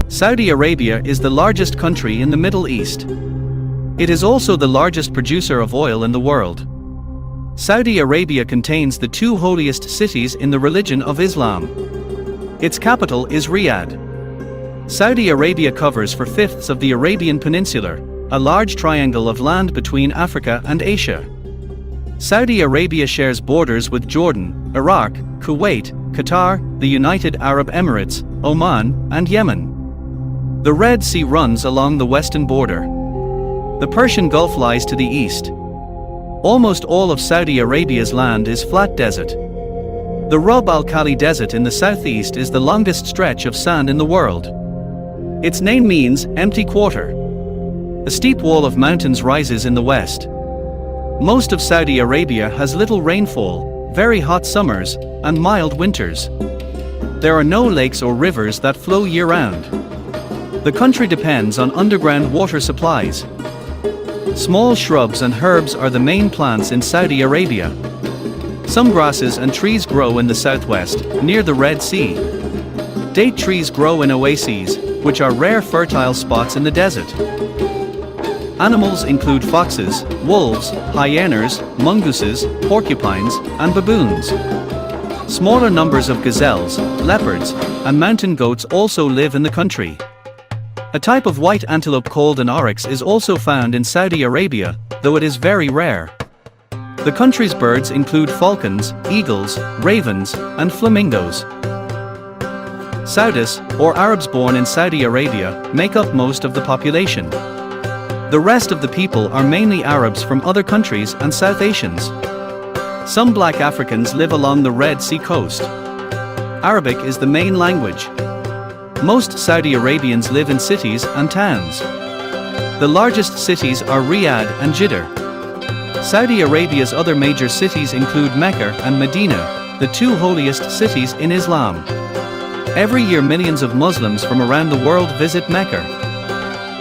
Saudi Arabia is the largest country in the Middle East. It is also the largest producer of oil in the world. Saudi Arabia contains the two holiest cities in the religion of Islam. Its capital is Riyadh. Saudi Arabia covers 4/5 of the Arabian Peninsula, a large triangle of land between Africa and Asia. Saudi Arabia shares borders with Jordan, Iraq, Kuwait, Qatar, the United Arab Emirates, Oman, and Yemen. The Red Sea runs along the western border. The Persian Gulf lies to the east. Almost all of Saudi Arabia's land is flat desert. The Rub al Khali Desert in the southeast is the longest stretch of sand in the world. Its name means empty quarter. A steep wall of mountains rises in the west. Most of Saudi Arabia has little rainfall, very hot summers, and mild winters. There are no lakes or rivers that flow year-round. The country depends on underground water supplies. Small shrubs and herbs are the main plants in Saudi Arabia. Some grasses and trees grow in the southwest, near the Red Sea. Date trees grow in oases, which are rare fertile spots in the desert. Animals include foxes, wolves, hyenas, mongooses, porcupines, and baboons. Smaller numbers of gazelles, leopards, and mountain goats also live in the country. A type of white antelope called an oryx is also found in Saudi Arabia, though it is very rare. The country's birds include falcons, eagles, ravens, and flamingos. Saudis, or Arabs born in Saudi Arabia, make up most of the population. The rest of the people are mainly Arabs from other countries and South Asians. Some black Africans live along the Red Sea coast. Arabic is the main language. Most Saudi Arabians live in cities and towns. The largest cities are Riyadh and Jeddah. Saudi Arabia's other major cities include Mecca and Medina, the two holiest cities in Islam. Every year millions of Muslims from around the world visit Mecca.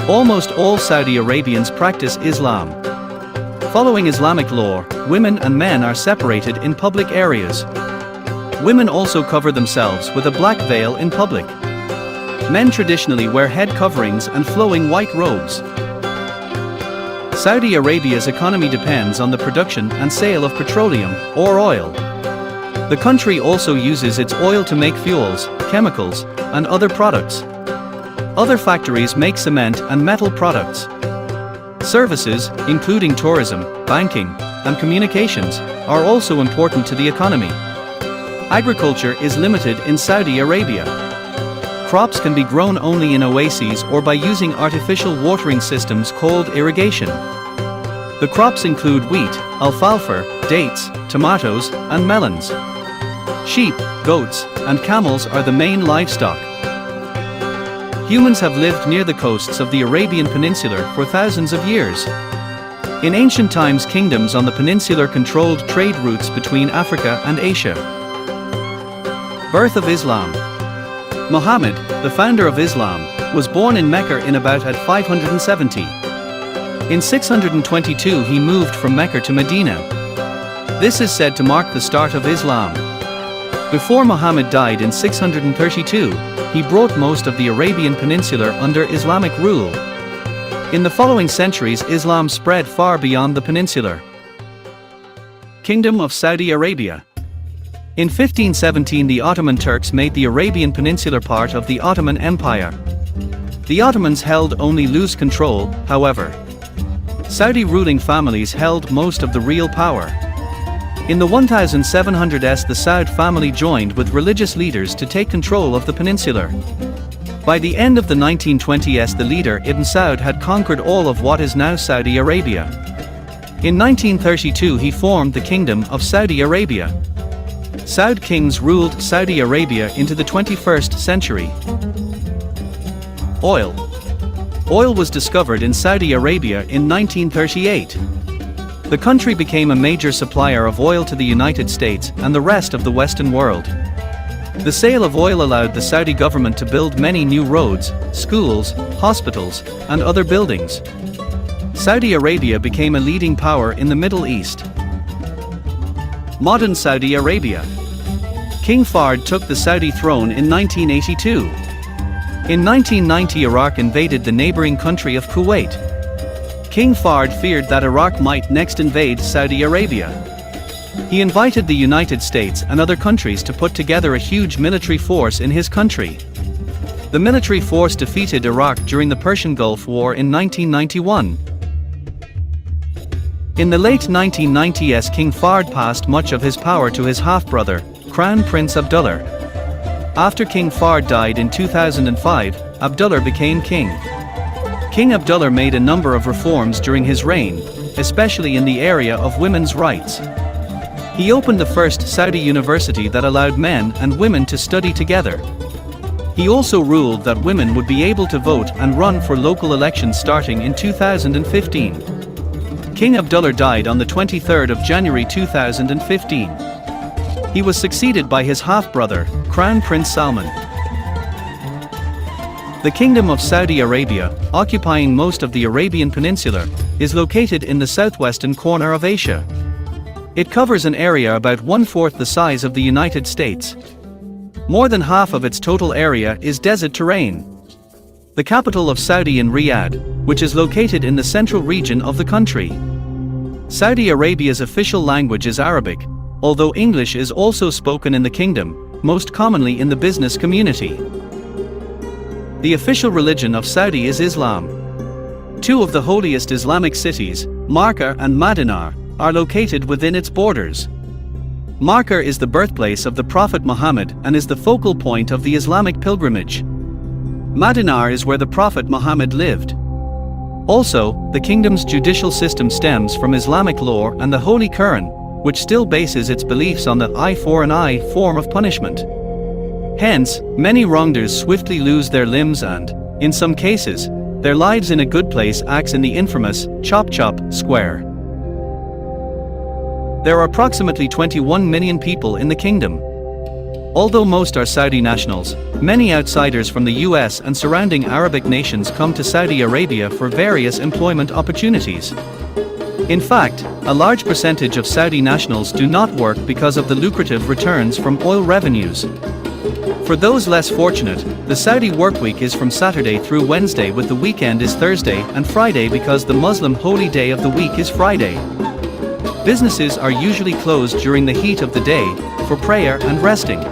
Almost all Saudi Arabians practice Islam. Following Islamic law, women and men are separated in public areas. Women also cover themselves with a black veil in public. Men traditionally wear head coverings and flowing white robes. Saudi Arabia's economy depends on the production and sale of petroleum, or oil. The country also uses its oil to make fuels, chemicals, and other products. Other factories make cement and metal products. Services, including tourism, banking, and communications, are also important to the economy. Agriculture is limited in Saudi Arabia. Crops can be grown only in oases or by using artificial watering systems called irrigation. The crops include wheat, alfalfa, dates, tomatoes, and melons. Sheep, goats, and camels are the main livestock. Humans have lived near the coasts of the Arabian Peninsula for thousands of years. In ancient times, kingdoms on the peninsula controlled trade routes between Africa and Asia. Birth of Islam. Muhammad, the founder of Islam, was born in Mecca in about 570. In 622 he moved from Mecca to Medina. This is said to mark the start of Islam. Before Muhammad died in 632, he brought most of the Arabian Peninsula under Islamic rule. In the following centuries, Islam spread far beyond the peninsula. Kingdom of Saudi Arabia. In 1517 the Ottoman Turks made the Arabian Peninsula part of the Ottoman Empire. The Ottomans held only loose control, however. Saudi ruling families held most of the real power. In the 1700s the Saud family joined with religious leaders to take control of the peninsula. By the end of the 1920s the leader Ibn Saud had conquered all of what is now Saudi Arabia. In 1932 he formed the Kingdom of Saudi Arabia. Saud kings ruled Saudi Arabia into the 21st century. Oil. Oil was discovered in Saudi Arabia in 1938. The country became a major supplier of oil to the United States and the rest of the Western world. The sale of oil allowed the Saudi government to build many new roads, schools, hospitals, and other buildings. Saudi Arabia became a leading power in the Middle East. Modern Saudi Arabia. King Fahd took the Saudi throne in 1982. In 1990, Iraq invaded the neighboring country of Kuwait. King Fahd feared that Iraq might next invade Saudi Arabia. He invited the United States and other countries to put together a huge military force in his country. The military force defeated Iraq during the Persian Gulf War in 1991. In the late 1990s, King Fahd passed much of his power to his half-brother, Crown Prince Abdullah. After King Fahd died in 2005, Abdullah became king. King Abdullah made a number of reforms during his reign, especially in the area of women's rights. He opened the first Saudi university that allowed men and women to study together. He also ruled that women would be able to vote and run for local elections starting in 2015. King Abdullah died on the 23rd of January 2015. He was succeeded by his half-brother, Crown Prince Salman. The Kingdom of Saudi Arabia, occupying most of the Arabian Peninsula, is located in the southwestern corner of Asia. It covers an area about 1/4 the size of the United States. More than half of its total area is desert terrain. The capital of Saudi is Riyadh, which is located in the central region of the country. Saudi Arabia's official language is Arabic, although English is also spoken in the kingdom, most commonly in the business community. The official religion of Saudi is Islam. Two of the holiest Islamic cities, Makkah and Madinar, are located within its borders. Makkah is the birthplace of the Prophet Muhammad and is the focal point of the Islamic pilgrimage. Madinar is where the Prophet Muhammad lived. Also, the kingdom's judicial system stems from Islamic law and the Holy Quran, which still bases its beliefs on the eye for an eye form of punishment. Hence, many wrongdoers swiftly lose their limbs and, in some cases, their lives in a good place acts in the infamous Chop Chop Square. There are approximately 21 million people in the kingdom. Although most are Saudi nationals, many outsiders from the US and surrounding Arabic nations come to Saudi Arabia for various employment opportunities. In fact, a large percentage of Saudi nationals do not work because of the lucrative returns from oil revenues. For those less fortunate, the Saudi workweek is from Saturday through Wednesday, with the weekend is Thursday and Friday because the Muslim holy day of the week is Friday. Businesses are usually closed during the heat of the day, for prayer and resting.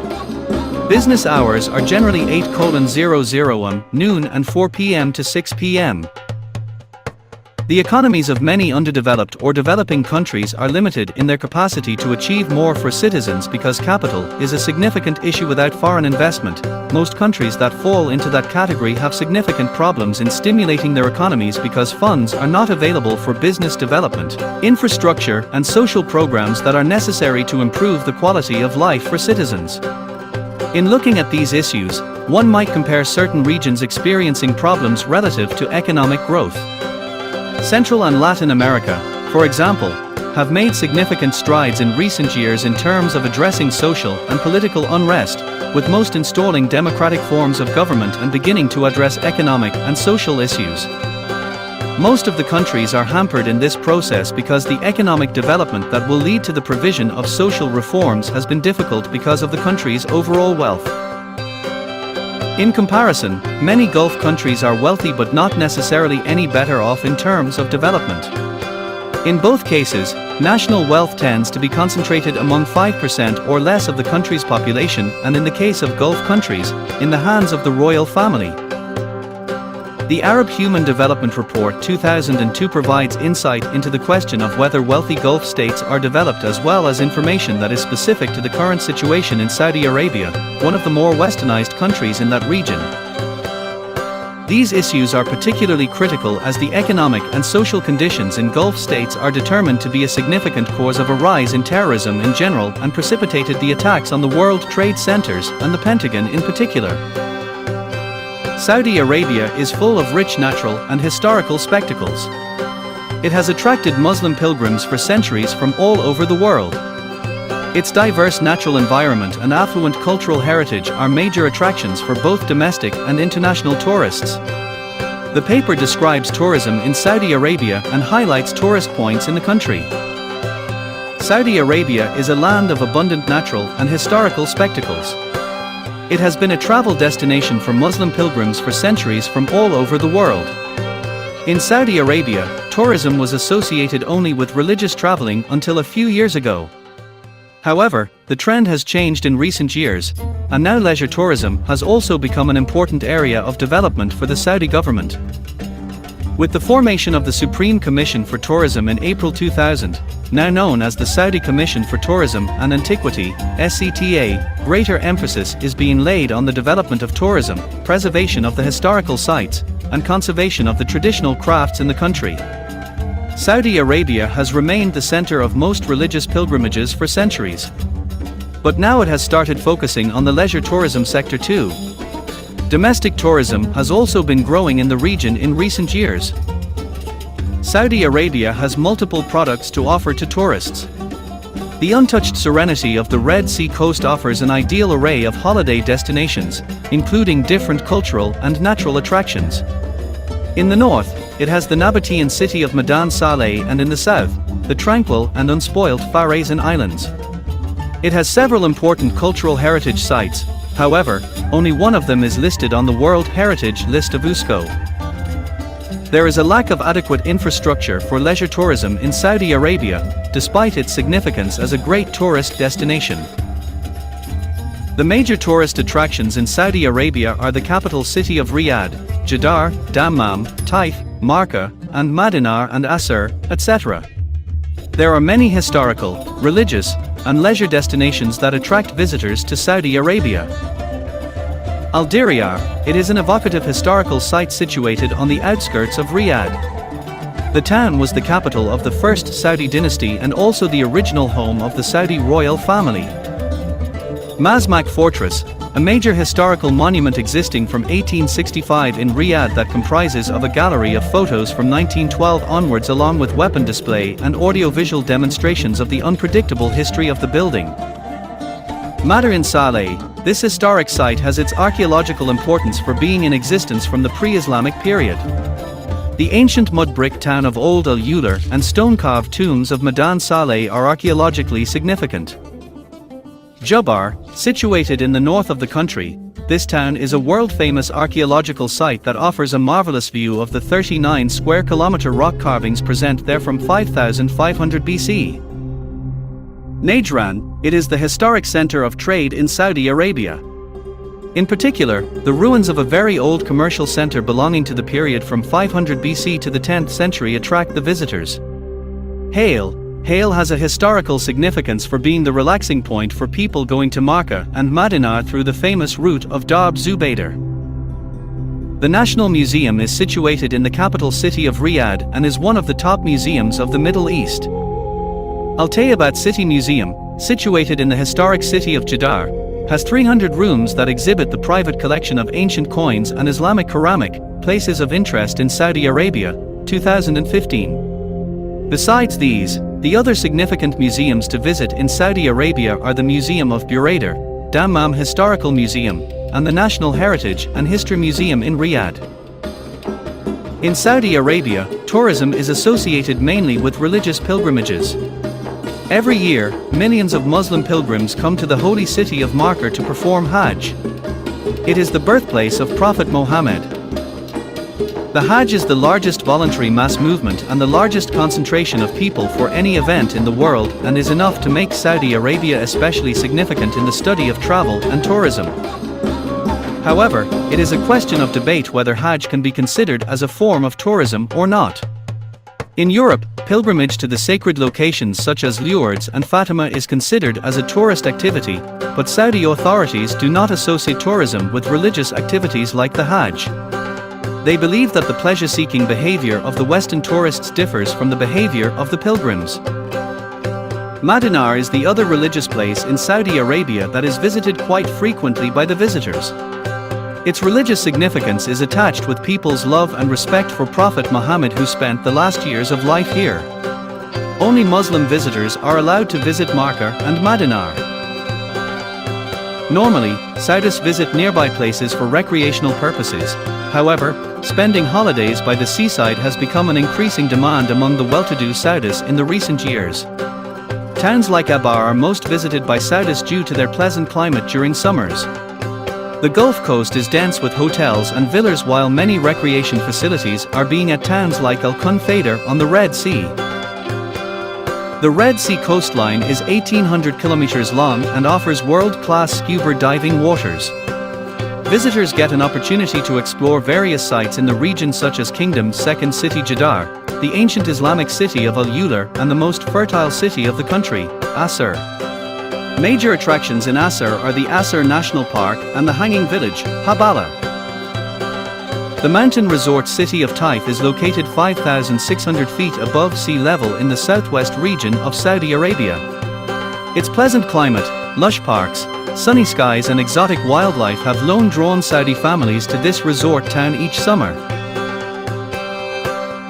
Business hours are generally 8:00 am, noon and 4 p.m. to 6 p.m. The economies of many underdeveloped or developing countries are limited in their capacity to achieve more for citizens because capital is a significant issue without foreign investment. Most countries that fall into that category have significant problems in stimulating their economies because funds are not available for business development, infrastructure, and social programs that are necessary to improve the quality of life for citizens. In looking at these issues, one might compare certain regions experiencing problems relative to economic growth. Central and Latin America, for example, have made significant strides in recent years in terms of addressing social and political unrest, with most installing democratic forms of government and beginning to address economic and social issues. Most of the countries are hampered in this process because the economic development that will lead to the provision of social reforms has been difficult because of the country's overall wealth. In comparison, many Gulf countries are wealthy but not necessarily any better off in terms of development. In both cases, national wealth tends to be concentrated among 5% or less of the country's population, and in the case of Gulf countries, in the hands of the royal family. The Arab Human Development Report 2002 provides insight into the question of whether wealthy Gulf states are developed, as well as information that is specific to the current situation in Saudi Arabia, one of the more westernized countries in that region. These issues are particularly critical as the economic and social conditions in Gulf states are determined to be a significant cause of a rise in terrorism in general and precipitated the attacks on the World Trade Centers and the Pentagon in particular. Saudi Arabia is full of rich natural and historical spectacles. It has attracted Muslim pilgrims for centuries from all over the world. Its diverse natural environment and affluent cultural heritage are major attractions for both domestic and international tourists. The paper describes tourism in Saudi Arabia and highlights tourist points in the country. Saudi Arabia is a land of abundant natural and historical spectacles. It has been a travel destination for Muslim pilgrims for centuries from all over the world. In Saudi Arabia, tourism was associated only with religious traveling until a few years ago. However, the trend has changed in recent years, and now leisure tourism has also become an important area of development for the Saudi government. With the formation of the Supreme Commission for Tourism in April 2000, now known as the Saudi Commission for Tourism and Antiquity, SCTA, greater emphasis is being laid on the development of tourism, preservation of the historical sites, and conservation of the traditional crafts in the country. Saudi Arabia has remained the center of most religious pilgrimages for centuries. But now it has started focusing on the leisure tourism sector too. Domestic tourism has also been growing in the region in recent years. Saudi Arabia has multiple products to offer to tourists. The untouched serenity of the Red Sea coast offers an ideal array of holiday destinations, including different cultural and natural attractions. In the north, it has the Nabatean city of Medan Saleh, and in the south, the tranquil and unspoilt Farazan Islands. It has several important cultural heritage sites, however, only one of them is listed on the World Heritage List of UNESCO. There is a lack of adequate infrastructure for leisure tourism in Saudi Arabia, despite its significance as a great tourist destination. The major tourist attractions in Saudi Arabia are the capital city of Riyadh, Jeddah, Dammam, Taif, Marka, and Madinar and Asir, etc. There are many historical, religious, and leisure destinations that attract visitors to Saudi Arabia. Al Diriyah, it is an evocative historical site situated on the outskirts of Riyadh. The town was the capital of the first Saudi dynasty and also the original home of the Saudi royal family. Mazmak Fortress, a major historical monument existing from 1865 in Riyadh that comprises of a gallery of photos from 1912 onwards along with weapon display and audiovisual demonstrations of the unpredictable history of the building. Madain Saleh, this historic site has its archaeological importance for being in existence from the pre-Islamic period. The ancient mud brick town of Old Al-Ular and stone-carved tombs of Medan Saleh are archaeologically significant. Jubar, situated in the north of the country, this town is a world-famous archaeological site that offers a marvelous view of the 39 square kilometer rock carvings present there from 5500 BC. Najran, it is the historic center of trade in Saudi Arabia. In particular, the ruins of a very old commercial center belonging to the period from 500 BC to the 10th century attract the visitors. Hale has a historical significance for being the relaxing point for people going to Marka and Madinar through the famous route of Darb Zubaydah. The National Museum is situated in the capital city of Riyadh and is one of the top museums of the Middle East. Al Tayyibat City Museum, situated in the historic city of Jeddah, has 300 rooms that exhibit the private collection of ancient coins and Islamic ceramic, places of interest in Saudi Arabia, 2015. Besides these, the other significant museums to visit in Saudi Arabia are the Museum of Buraidah, Dammam Historical Museum, and the National Heritage and History Museum in Riyadh. In Saudi Arabia, tourism is associated mainly with religious pilgrimages. Every year, millions of Muslim pilgrims come to the holy city of Marka to perform Hajj. It is the birthplace of Prophet Muhammad. The Hajj is the largest voluntary mass movement and the largest concentration of people for any event in the world and is enough to make Saudi Arabia especially significant in the study of travel and tourism. However, it is a question of debate whether Hajj can be considered as a form of tourism or not. In Europe, pilgrimage to the sacred locations such as Lourdes and Fatima is considered as a tourist activity, but Saudi authorities do not associate tourism with religious activities like the Hajj. They believe that the pleasure-seeking behavior of the Western tourists differs from the behavior of the pilgrims. Madinar is the other religious place in Saudi Arabia that is visited quite frequently by the visitors. Its religious significance is attached with people's love and respect for Prophet Muhammad, who spent the last years of life here. Only Muslim visitors are allowed to visit Makkah and Madinar. Normally, Saudis visit nearby places for recreational purposes. However, spending holidays by the seaside has become an increasing demand among the well-to-do Saudis in the recent years. Towns like Abha are most visited by Saudis due to their pleasant climate during summers. The Gulf Coast is dense with hotels and villas, while many recreation facilities are being at towns like Al Khufaydah on the Red Sea. The Red Sea coastline is 1,800 kilometers long and offers world-class scuba diving waters. Visitors get an opportunity to explore various sites in the region, such as Kingdom's second city Jadar, the ancient Islamic city of Al-Ular, and the most fertile city of the country, Asir. Major attractions in Asir are the Asir National Park and the hanging village, Habala. The mountain resort city of Taif is located 5,600 feet above sea level in the southwest region of Saudi Arabia. Its pleasant climate, lush parks, sunny skies and exotic wildlife have long drawn Saudi families to this resort town each summer.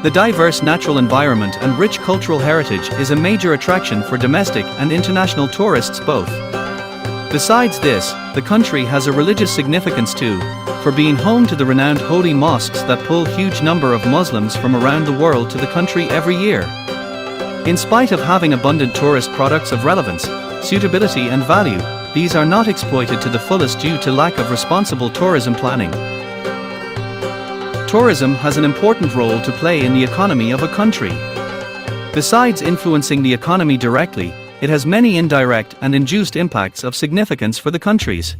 The diverse natural environment and rich cultural heritage is a major attraction for domestic and international tourists both. Besides this, the country has a religious significance too, for being home to the renowned holy mosques that pull huge number of Muslims from around the world to the country every year. In spite of having abundant tourist products of relevance, suitability and value, these are not exploited to the fullest due to lack of responsible tourism planning. Tourism has an important role to play in the economy of a country. Besides influencing the economy directly, it has many indirect and induced impacts of significance for the countries.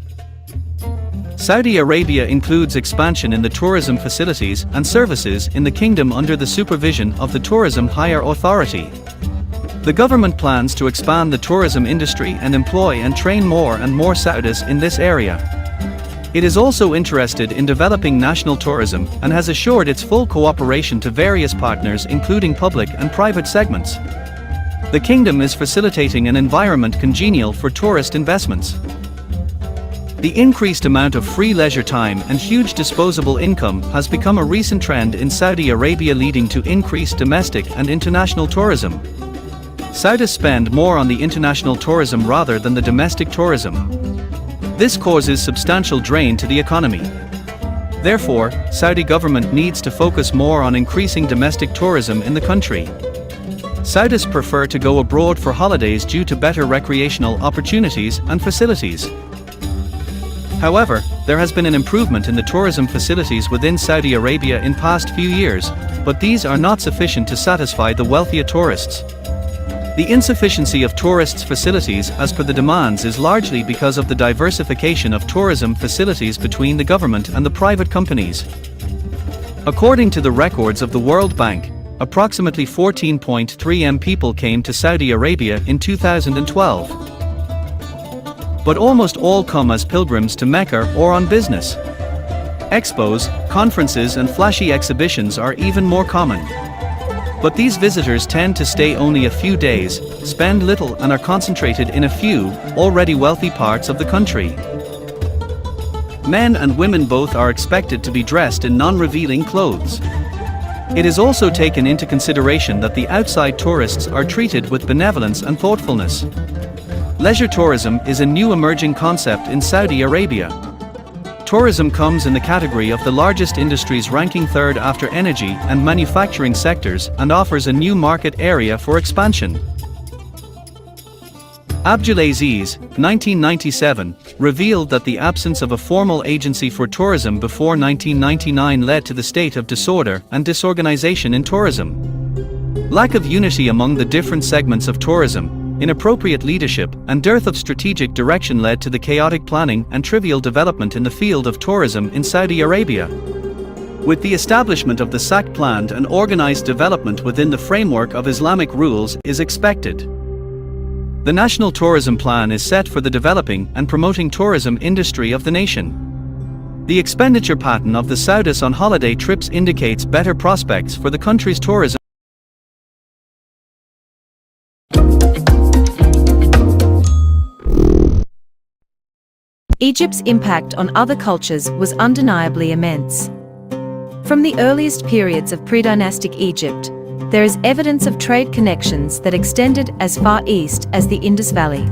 Saudi Arabia includes expansion in the tourism facilities and services in the kingdom under the supervision of the Tourism Higher Authority. The government plans to expand the tourism industry and employ and train more and more Saudis in this area. It is also interested in developing national tourism and has assured its full cooperation to various partners, including public and private segments. The kingdom is facilitating an environment congenial for tourist investments. The increased amount of free leisure time and huge disposable income has become a recent trend in Saudi Arabia, leading to increased domestic and international tourism. Saudis spend more on the international tourism rather than the domestic tourism. This causes substantial drain to the economy. Therefore, Saudi government needs to focus more on increasing domestic tourism in the country. Saudis prefer to go abroad for holidays due to better recreational opportunities and facilities. However, there has been an improvement in the tourism facilities within Saudi Arabia in past few years, but these are not sufficient to satisfy the wealthier tourists. The insufficiency of tourists' facilities as per the demands is largely because of the diversification of tourism facilities between the government and the private companies. According to the records of the World Bank, approximately 14.3 million people came to Saudi Arabia in 2012. But almost all come as pilgrims to Mecca or on business. Expos, conferences and flashy exhibitions are even more common. But these visitors tend to stay only a few days, spend little and are concentrated in a few, already wealthy parts of the country. Men and women both are expected to be dressed in non-revealing clothes. It is also taken into consideration that the outside tourists are treated with benevolence and thoughtfulness. Leisure tourism is a new emerging concept in Saudi Arabia. Tourism comes in the category of the largest industries, ranking third after energy and manufacturing sectors, and offers a new market area for expansion. Abdulaziz, 1997, revealed that the absence of a formal agency for tourism before 1999 led to the state of disorder and disorganization in tourism. Lack of unity among the different segments of tourism, inappropriate leadership, and dearth of strategic direction led to the chaotic planning and trivial development in the field of tourism in Saudi Arabia. With the establishment of the SAC, planned and organized development within the framework of Islamic rules is expected. The National Tourism Plan is set for the developing and promoting tourism industry of the nation. The expenditure pattern of the Saudis on holiday trips indicates better prospects for the country's tourism. Egypt's impact on other cultures was undeniably immense. From the earliest periods of pre-dynastic Egypt, there is evidence of trade connections that extended as far east as the Indus Valley.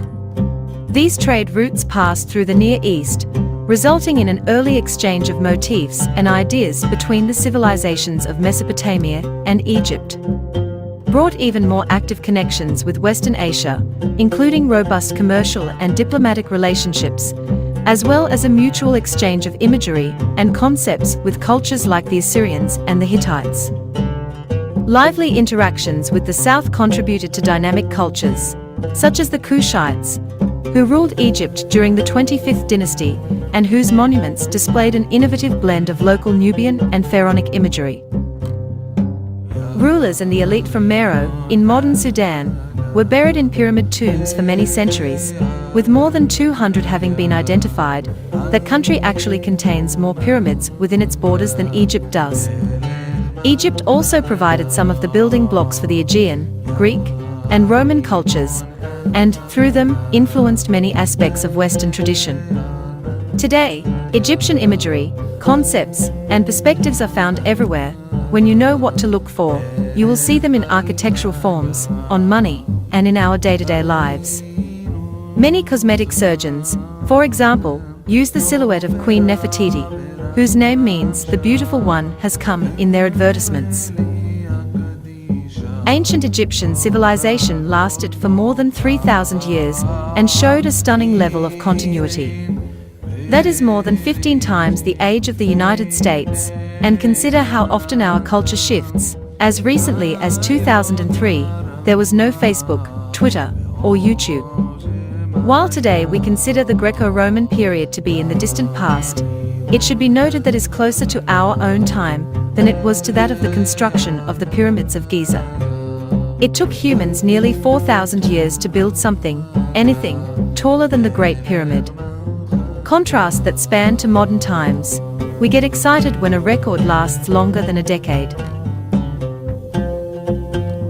These trade routes passed through the Near East, resulting in an early exchange of motifs and ideas between the civilizations of Mesopotamia and Egypt. Brought even more active connections with Western Asia, including robust commercial and diplomatic relationships, as well as a mutual exchange of imagery and concepts with cultures like the Assyrians and the Hittites. Lively interactions with the South contributed to dynamic cultures, such as the Kushites, who ruled Egypt during the 25th dynasty and whose monuments displayed an innovative blend of local Nubian and pharaonic imagery. Rulers and the elite from Meroe, in modern Sudan, were buried in pyramid tombs for many centuries, with more than 200 having been identified. The country actually contains more pyramids within its borders than Egypt does. Egypt also provided some of the building blocks for the Aegean, Greek, and Roman cultures, and, through them, influenced many aspects of Western tradition. Today, Egyptian imagery, concepts, and perspectives are found everywhere. When you know what to look for, you will see them in architectural forms, on money, and in our day-to-day lives. Many cosmetic surgeons, for example, use the silhouette of Queen Nefertiti, whose name means the beautiful one has come, in their advertisements. Ancient Egyptian civilization lasted for more than 3,000 years and showed a stunning level of continuity. That is more than 15 times the age of the United States, and consider how often our culture shifts. As recently as 2003, there was no Facebook, Twitter, or YouTube. While today we consider the Greco-Roman period to be in the distant past, it should be noted that it is closer to our own time than it was to that of the construction of the pyramids of Giza. It took humans nearly 4,000 years to build something, anything, taller than the Great Pyramid. Contrast that span to modern times. We get excited when a record lasts longer than a decade.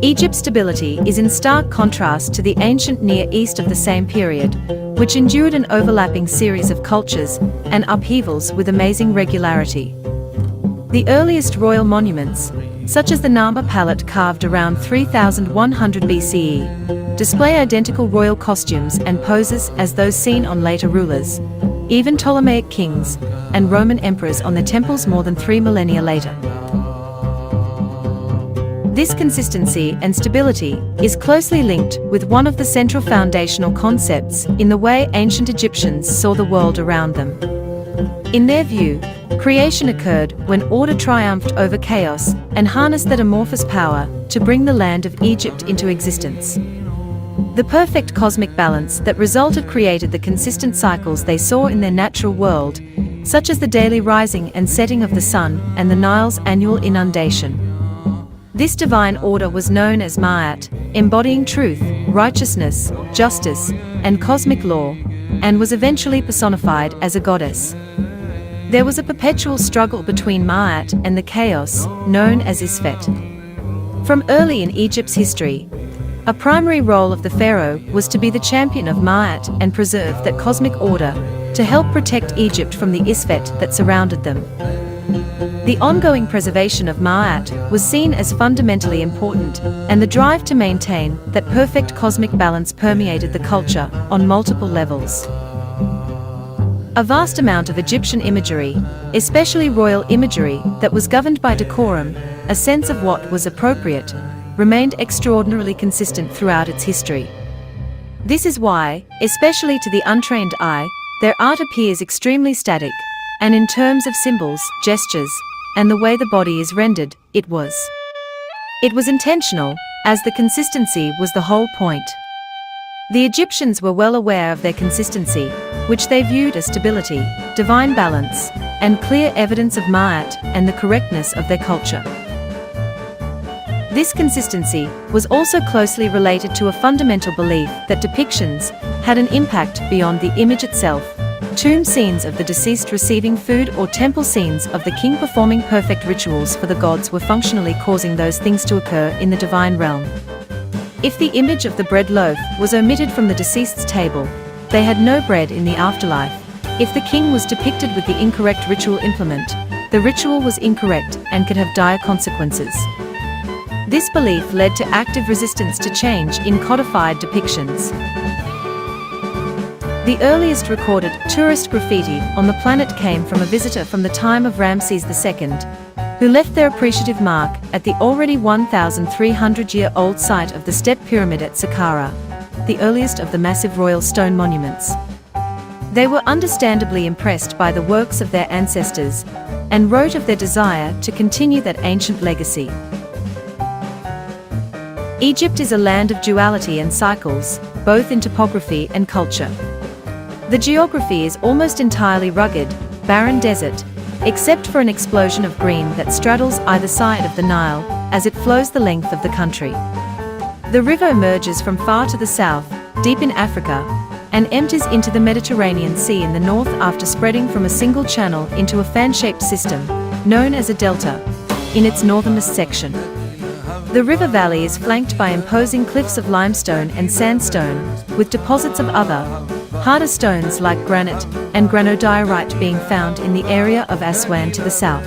Egypt's stability is in stark contrast to the ancient Near East of the same period, which endured an overlapping series of cultures and upheavals with amazing regularity. The earliest royal monuments, such as the Namba Palette carved around 3100 BCE, display identical royal costumes and poses as those seen on later rulers, even Ptolemaic kings, and Roman emperors on their temples more than 3 millennia later. This consistency and stability is closely linked with one of the central foundational concepts in the way ancient Egyptians saw the world around them. In their view, creation occurred when order triumphed over chaos and harnessed that amorphous power to bring the land of Egypt into existence. The perfect cosmic balance that resulted created the consistent cycles they saw in their natural world, such as the daily rising and setting of the sun and the Nile's annual inundation. This divine order was known as Ma'at, embodying truth, righteousness, justice, and cosmic law, and was eventually personified as a goddess. There was a perpetual struggle between Ma'at and the chaos, known as Isfet. From early in Egypt's history, a primary role of the pharaoh was to be the champion of Ma'at and preserve that cosmic order, to help protect Egypt from the Isfet that surrounded them. The ongoing preservation of Ma'at was seen as fundamentally important, and the drive to maintain that perfect cosmic balance permeated the culture on multiple levels. A vast amount of Egyptian imagery, especially royal imagery that was governed by decorum, a sense of what was appropriate, remained extraordinarily consistent throughout its history. This is why, especially to the untrained eye, their art appears extremely static, and in terms of symbols, gestures, and the way the body is rendered, it was intentional, as the consistency was the whole point. The Egyptians were well aware of their consistency, which they viewed as stability, divine balance, and clear evidence of Ma'at and the correctness of their culture. This consistency was also closely related to a fundamental belief that depictions had an impact beyond the image itself. Tomb scenes of the deceased receiving food or temple scenes of the king performing perfect rituals for the gods were functionally causing those things to occur in the divine realm. If the image of the bread loaf was omitted from the deceased's table, they had no bread in the afterlife, If the king was depicted with the incorrect ritual implement, the ritual was incorrect and could have dire consequences. This belief led to active resistance to change in codified depictions. The earliest recorded tourist graffiti on the planet came from a visitor from the time of Ramses II, who left their appreciative mark at the already 1,300-year-old site of the Step Pyramid at Saqqara, the earliest of the massive royal stone monuments. They were understandably impressed by the works of their ancestors and wrote of their desire to continue that ancient legacy. Egypt is a land of duality and cycles, both in topography and culture. The geography is almost entirely rugged, barren desert, except for an explosion of green that straddles either side of the Nile as it flows the length of the country. The river emerges from far to the south, deep in Africa, and empties into the Mediterranean Sea in the north after spreading from a single channel into a fan-shaped system, known as a delta, in its northernmost section. The river valley is flanked by imposing cliffs of limestone and sandstone, with deposits of other, harder stones like granite and granodiorite being found in the area of Aswan to the south.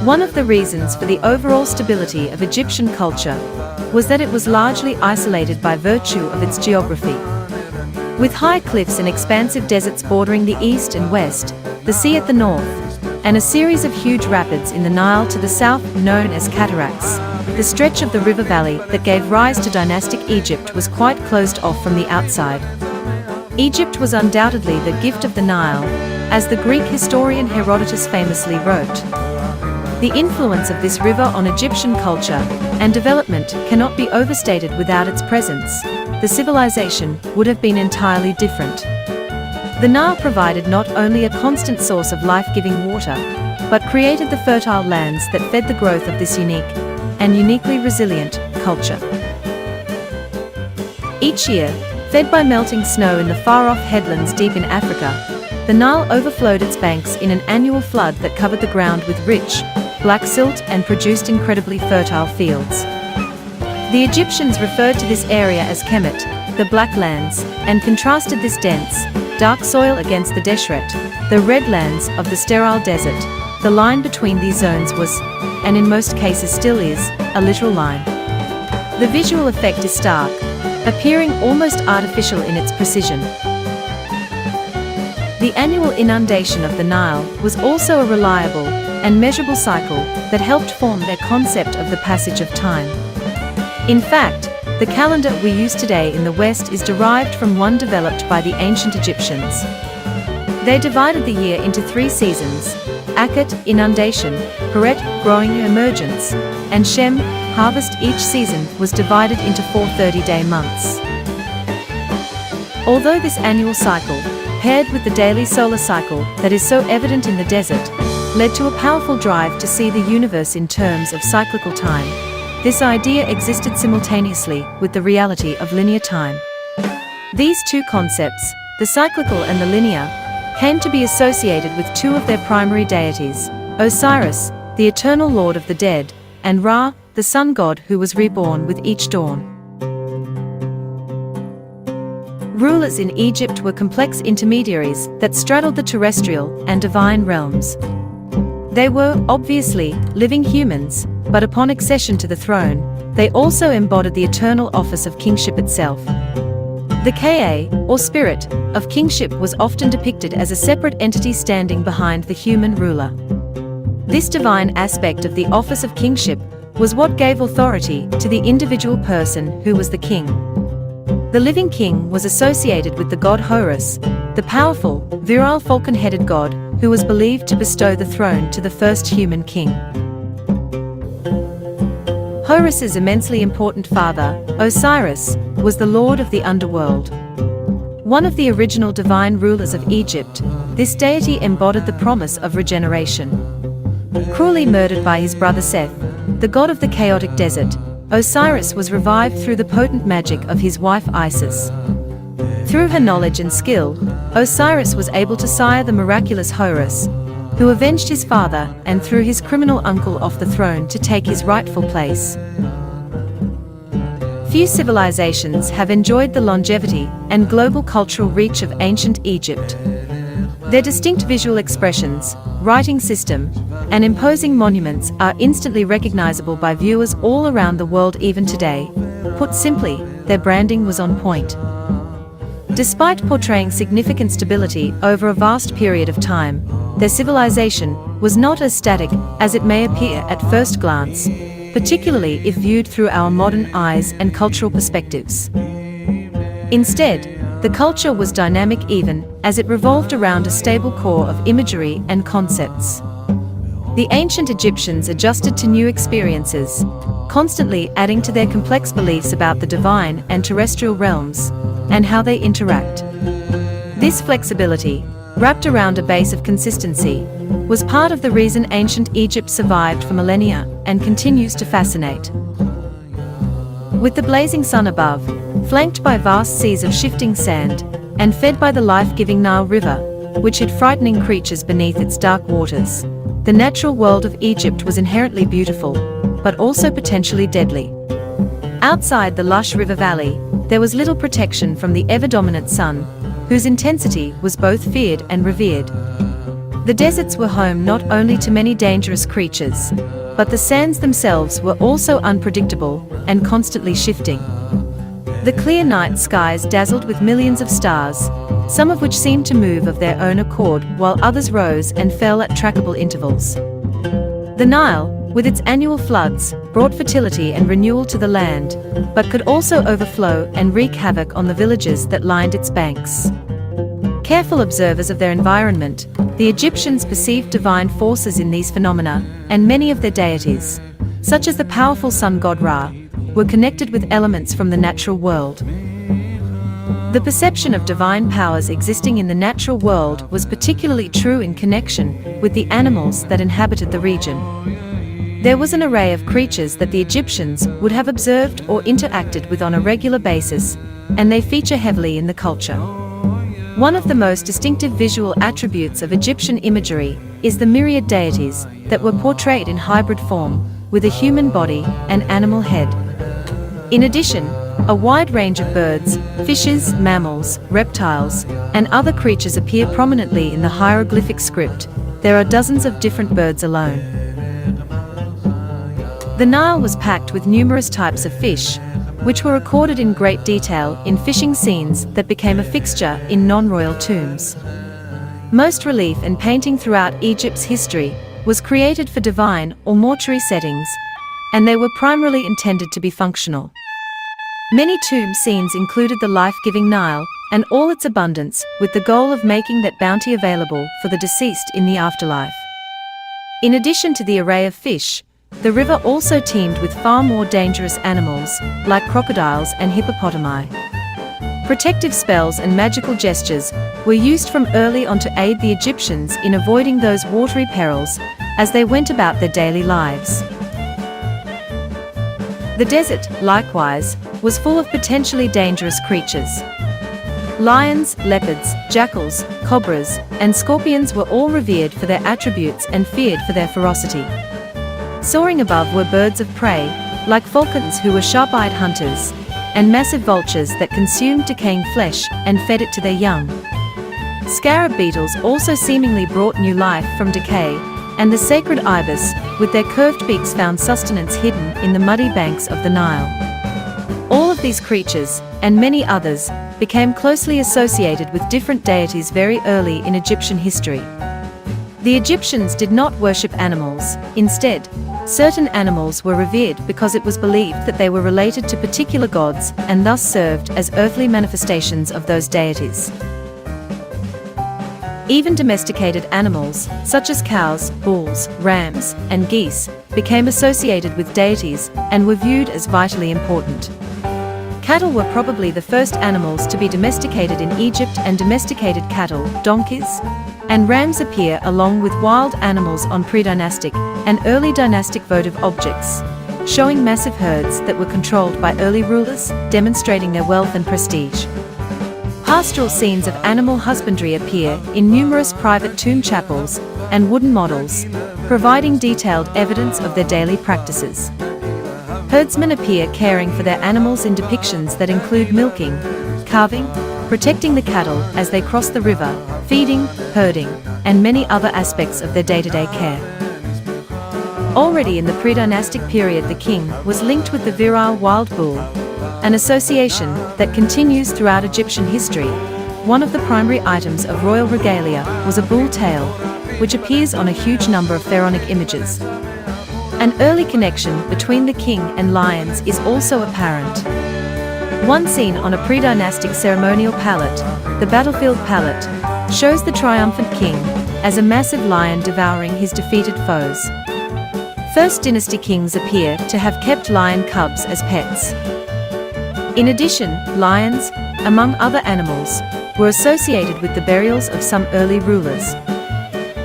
One of the reasons for the overall stability of Egyptian culture was that it was largely isolated by virtue of its geography. With high cliffs and expansive deserts bordering the east and west, the sea at the north, and a series of huge rapids in the Nile to the south known as cataracts, the stretch of the river valley that gave rise to dynastic Egypt was quite closed off from the outside. Egypt was undoubtedly the gift of the Nile, as the Greek historian Herodotus famously wrote. The influence of this river on Egyptian culture and development cannot be overstated. Without its presence, the civilization would have been entirely different. The Nile provided not only a constant source of life-giving water, but created the fertile lands that fed the growth of this unique and uniquely resilient culture. Each year, fed by melting snow in the far-off headlands deep in Africa, the Nile overflowed its banks in an annual flood that covered the ground with rich, black silt and produced incredibly fertile fields. The Egyptians referred to this area as Kemet, the Black Lands, and contrasted this dense, dark soil against the Deshret, the red lands of the sterile desert. The line between these zones was, and in most cases still is, a literal line. The visual effect is stark, appearing almost artificial in its precision. The annual inundation of the Nile was also a reliable and measurable cycle that helped form their concept of the passage of time. In fact, the calendar we use today in the West is derived from one developed by the ancient Egyptians. They divided the year into 3 seasons: Akhet, inundation; Peret, growing emergence; and Shem, harvest. Each season was divided into 4 30-day months. Although this annual cycle, paired with the daily solar cycle that is so evident in the desert, led to a powerful drive to see the universe in terms of cyclical time, this idea existed simultaneously with the reality of linear time. These two concepts, the cyclical and the linear, came to be associated with 2 of their primary deities: Osiris, the eternal lord of the dead, and Ra, the sun god who was reborn with each dawn. Rulers in Egypt were complex intermediaries that straddled the terrestrial and divine realms. They were, obviously, living humans, but upon accession to the throne, they also embodied the eternal office of kingship itself. The Ka, or spirit, of kingship was often depicted as a separate entity standing behind the human ruler. This divine aspect of the office of kingship was what gave authority to the individual person who was the king. The living king was associated with the god Horus, the powerful, virile falcon-headed god who was believed to bestow the throne to the first human king. Horus's immensely important father, Osiris, was the lord of the underworld. One of the original divine rulers of Egypt, this deity embodied the promise of regeneration. Cruelly murdered by his brother Seth, the god of the chaotic desert, Osiris was revived through the potent magic of his wife Isis. Through her knowledge and skill, Osiris was able to sire the miraculous Horus, who avenged his father and threw his criminal uncle off the throne to take his rightful place. Few civilizations have enjoyed the longevity and global cultural reach of ancient Egypt. Their distinct visual expressions, writing system, and imposing monuments are instantly recognizable by viewers all around the world even today. Put simply, their branding was on point. Despite portraying significant stability over a vast period of time, their civilization was not as static as it may appear at first glance, particularly if viewed through our modern eyes and cultural perspectives. Instead, the culture was dynamic even as it revolved around a stable core of imagery and concepts. The ancient Egyptians adjusted to new experiences, constantly adding to their complex beliefs about the divine and terrestrial realms, and how they interact. This flexibility, wrapped around a base of consistency, was part of the reason ancient Egypt survived for millennia and continues to fascinate. With the blazing sun above, flanked by vast seas of shifting sand, and fed by the life-giving Nile River, which hid frightening creatures beneath its dark waters, the natural world of Egypt was inherently beautiful, but also potentially deadly. Outside the lush river valley, there was little protection from the ever-dominant sun, whose intensity was both feared and revered. The deserts were home not only to many dangerous creatures, but the sands themselves were also unpredictable and constantly shifting. The clear night skies dazzled with millions of stars, some of which seemed to move of their own accord while others rose and fell at trackable intervals. The Nile, with its annual floods, brought fertility and renewal to the land, but could also overflow and wreak havoc on the villages that lined its banks. Careful observers of their environment, the Egyptians perceived divine forces in these phenomena, and many of their deities, such as the powerful sun god Ra, were connected with elements from the natural world. The perception of divine powers existing in the natural world was particularly true in connection with the animals that inhabited the region. There was an array of creatures that the Egyptians would have observed or interacted with on a regular basis, and they feature heavily in the culture. One of the most distinctive visual attributes of Egyptian imagery is the myriad deities that were portrayed in hybrid form, with a human body and animal head. In addition, a wide range of birds, fishes, mammals, reptiles, and other creatures appear prominently in the hieroglyphic script. There are dozens of different birds alone. The Nile was packed with numerous types of fish, which were recorded in great detail in fishing scenes that became a fixture in non-royal tombs. Most relief and painting throughout Egypt's history was created for divine or mortuary settings, and they were primarily intended to be functional. Many tomb scenes included the life-giving Nile and all its abundance, with the goal of making that bounty available for the deceased in the afterlife. In addition to the array of fish, the river also teemed with far more dangerous animals, like crocodiles and hippopotami. Protective spells and magical gestures were used from early on to aid the Egyptians in avoiding those watery perils as they went about their daily lives. The desert, likewise, was full of potentially dangerous creatures. Lions, leopards, jackals, cobras, and scorpions were all revered for their attributes and feared for their ferocity. Soaring above were birds of prey, like falcons who were sharp-eyed hunters, and massive vultures that consumed decaying flesh and fed it to their young. Scarab beetles also seemingly brought new life from decay, and the sacred ibis, with their curved beaks, found sustenance hidden in the muddy banks of the Nile. All of these creatures, and many others, became closely associated with different deities very early in Egyptian history. The Egyptians did not worship animals. Instead, certain animals were revered because it was believed that they were related to particular gods and thus served as earthly manifestations of those deities. Even domesticated animals, such as cows, bulls, rams, and geese, became associated with deities and were viewed as vitally important. Cattle were probably the first animals to be domesticated in Egypt, and domesticated cattle, donkeys, and rams appear along with wild animals on pre-dynastic and early dynastic votive objects, showing massive herds that were controlled by early rulers, demonstrating their wealth and prestige. Pastoral scenes of animal husbandry appear in numerous private tomb chapels and wooden models, providing detailed evidence of their daily practices. Herdsmen appear caring for their animals in depictions that include milking, calving, protecting the cattle as they cross the river, feeding, herding, and many other aspects of their day-to-day care. Already in the pre-dynastic period, the king was linked with the virile wild bull, an association that continues throughout Egyptian history. One of the primary items of royal regalia was a bull tail, which appears on a huge number of pharaonic images. An early connection between the king and lions is also apparent. One scene on a pre-dynastic ceremonial palette, the battlefield palette, shows the triumphant king as a massive lion devouring his defeated foes. First dynasty kings appear to have kept lion cubs as pets. In addition, lions, among other animals, were associated with the burials of some early rulers.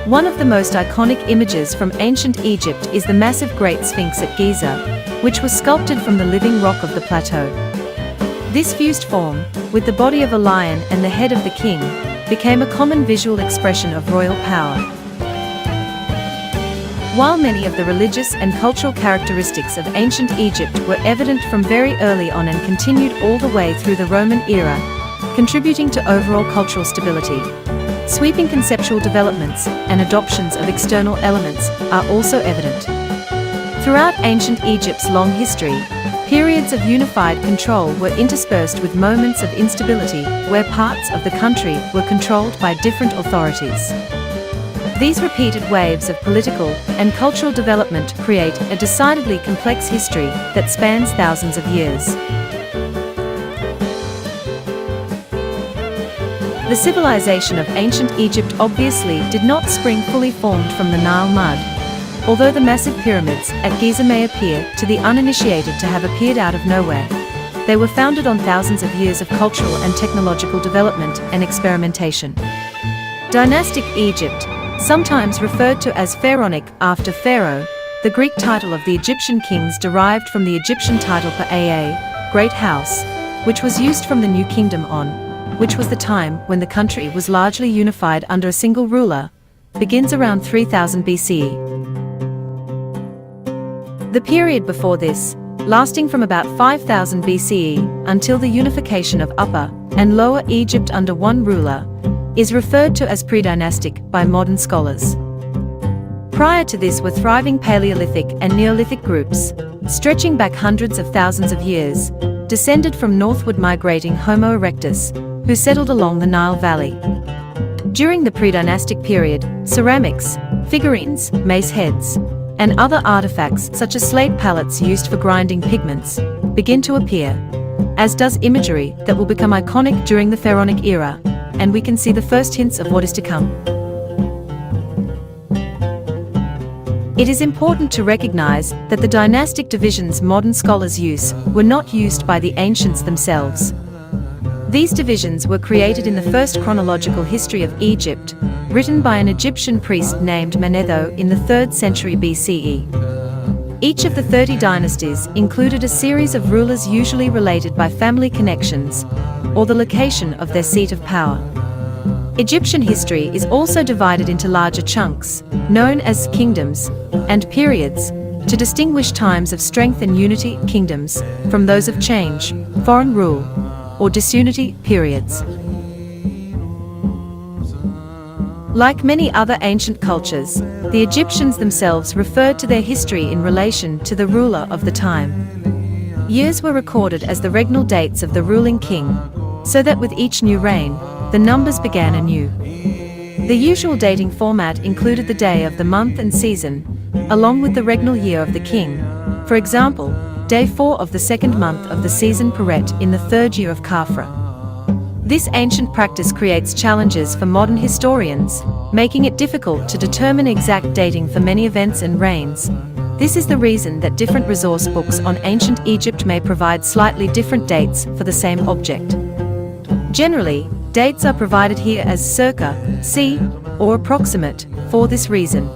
One of the most iconic images from ancient Egypt is the massive Great Sphinx at Giza, which was sculpted from the living rock of the plateau. This fused form, with the body of a lion and the head of the king, became a common visual expression of royal power. While many of the religious and cultural characteristics of ancient Egypt were evident from very early on and continued all the way through the Roman era, contributing to overall cultural stability, sweeping conceptual developments and adoptions of external elements are also evident. Throughout ancient Egypt's long history, periods of unified control were interspersed with moments of instability where parts of the country were controlled by different authorities. These repeated waves of political and cultural development create a decidedly complex history that spans thousands of years. The civilization of ancient Egypt obviously did not spring fully formed from the Nile mud, although the massive pyramids at Giza may appear to the uninitiated to have appeared out of nowhere. They were founded on thousands of years of cultural and technological development and experimentation. Dynastic Egypt, sometimes referred to as pharaonic after Pharaoh, the Greek title of the Egyptian kings derived from the Egyptian title Paa, Great House, which was used from the New Kingdom on, which was the time when the country was largely unified under a single ruler, begins around 3000 BCE. The period before this, lasting from about 5000 BCE until the unification of Upper and Lower Egypt under one ruler, is referred to as pre-dynastic by modern scholars. Prior to this were thriving Paleolithic and Neolithic groups, stretching back hundreds of thousands of years, descended from northward migrating Homo erectus, who settled along the Nile Valley. During the pre-dynastic period, ceramics, figurines, mace heads, and other artifacts such as slate palettes used for grinding pigments begin to appear, as does imagery that will become iconic during the Pharaonic era, and we can see the first hints of what is to come. It is important to recognize that the dynastic divisions modern scholars use were not used by the ancients themselves. These divisions were created in the first chronological history of Egypt, written by an Egyptian priest named Manetho in the 3rd century BCE. Each of the 30 dynasties included a series of rulers usually related by family connections or the location of their seat of power. Egyptian history is also divided into larger chunks, known as kingdoms, and periods, to distinguish times of strength and unity, kingdoms, from those of change, foreign rule, or disunity, periods. Like many other ancient cultures, the Egyptians themselves referred to their history in relation to the ruler of the time. Years were recorded as the regnal dates of the ruling king, so that with each new reign, the numbers began anew. The usual dating format included the day of the month and season, along with the regnal year of the king. For example, day 4 of the 2nd month of the season Peret in the 3rd year of Khafra. This ancient practice creates challenges for modern historians, making it difficult to determine exact dating for many events and reigns. This is the reason that different resource books on ancient Egypt may provide slightly different dates for the same object. Generally, dates are provided here as circa, c, or approximate, for this reason.